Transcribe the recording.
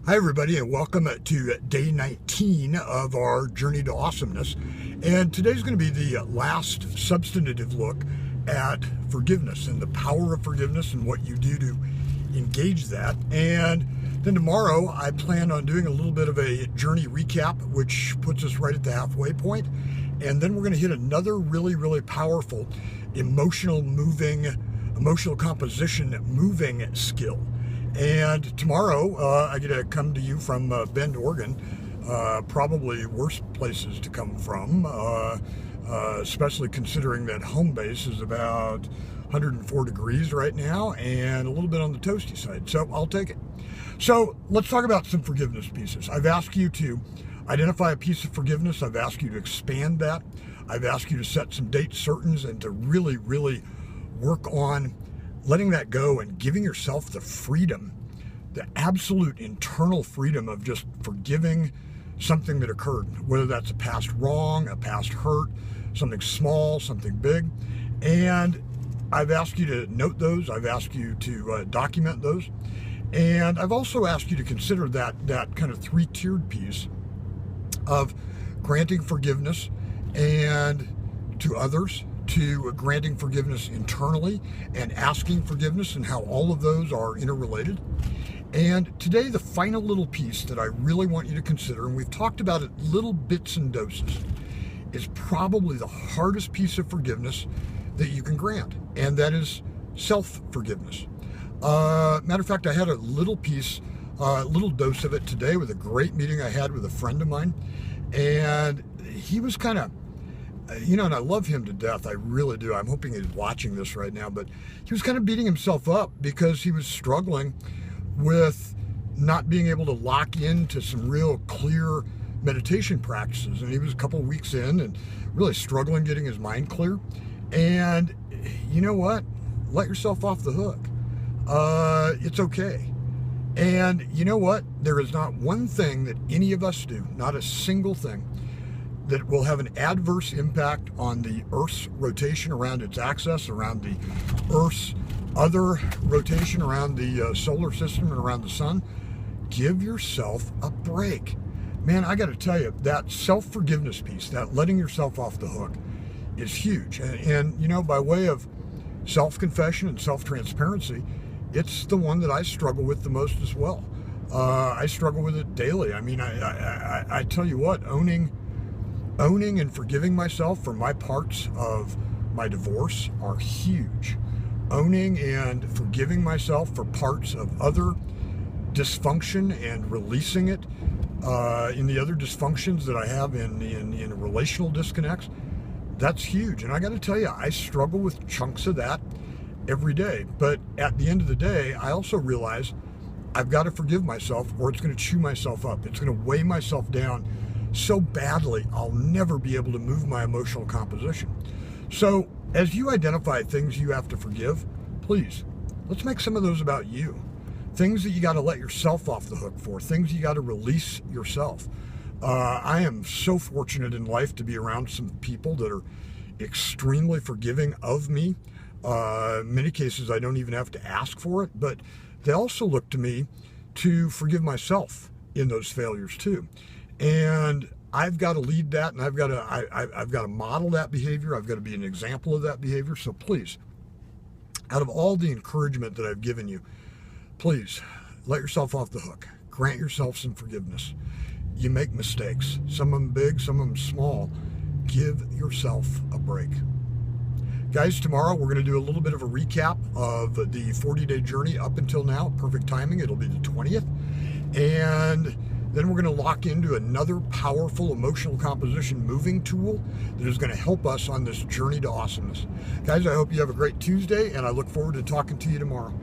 Hi, everybody, and welcome to day 19 of our journey to awesomeness. And today's going to be the last substantive look at forgiveness and the power of forgiveness and what you do to engage that. And then tomorrow, I plan on doing a little bit of a journey recap, which puts us right at the halfway point. And then we're going to hit another really powerful emotional composition moving skill. And tomorrow, I get to come to you from Bend, Oregon, probably worse places to come from, especially considering that home base is about 104 degrees right now and a little bit on the toasty side. So I'll take it. So let's talk about some forgiveness pieces. I've asked you to identify a piece of forgiveness. I've asked you to expand that. I've asked you to set some dates certains and to really work on letting that go and giving yourself the freedom, the absolute internal freedom of just forgiving something that occurred, whether that's a past wrong, a past hurt, something small, something big. And I've asked you to note those. I've asked you to document those. And I've also asked you to consider that kind of three-tiered piece of granting forgiveness and to others, to granting forgiveness internally and asking forgiveness, and how all of those are interrelated. And today, the final little piece that I really want you to consider, and we've talked about it little bits and doses, is probably the hardest piece of forgiveness that you can grant, and that is self-forgiveness. Matter of fact, I had a little piece, little dose of it today with a great meeting I had with a friend of mine, and he was kind of, and I love him to death. I really do. I'm hoping he's watching this right now. But he was kind of beating himself up because he was struggling with not being able to lock into some real clear meditation practices. And he was a couple of weeks in and really struggling getting his mind clear. And you know what? Let yourself off the hook. It's okay. And you know what? There is not one thing that any of us do, not a single thing, that will have an adverse impact on the Earth's rotation around its axis, around the Earth's other rotation around the solar system and around the sun. Give yourself a break. Man, I got to tell you, that self-forgiveness piece, that letting yourself off the hook, is huge. And by way of self-confession and self-transparency, it's the one that I struggle with the most as well. I struggle with it daily. I mean, I tell you what, owning and forgiving myself for my parts of my divorce are huge. Owning and forgiving myself for parts of other dysfunction and releasing it in the other dysfunctions that I have in relational disconnects, that's huge. And I got to tell you, I struggle with chunks of that every day. But at the end of the day, I also realize I've got to forgive myself, or it's going to chew myself up. It's going to weigh myself down so badly, I'll never be able to move my emotional composition. So as you identify things you have to forgive, please, let's make some of those about you. Things that you got to let yourself off the hook for, things you got to release yourself. I am so fortunate in life to be around some people that are extremely forgiving of me. In many cases, I don't even have to ask for it, but they also look to me to forgive myself in those failures too. And I've got to lead that, and I've got to model that behavior. I've got to be an example of that behavior. So please, out of all the encouragement that I've given you, please let yourself off the hook. Grant yourself some forgiveness. You make mistakes, some of them big, some of them small. Give yourself a break. Guys, tomorrow we're going to do a little bit of a recap of the 40-day journey up until now. Perfect timing. It'll be the 20th. And then we're going to lock into another powerful emotional composition moving tool that is going to help us on this journey to awesomeness. Guys, I hope you have a great Tuesday, and I look forward to talking to you tomorrow.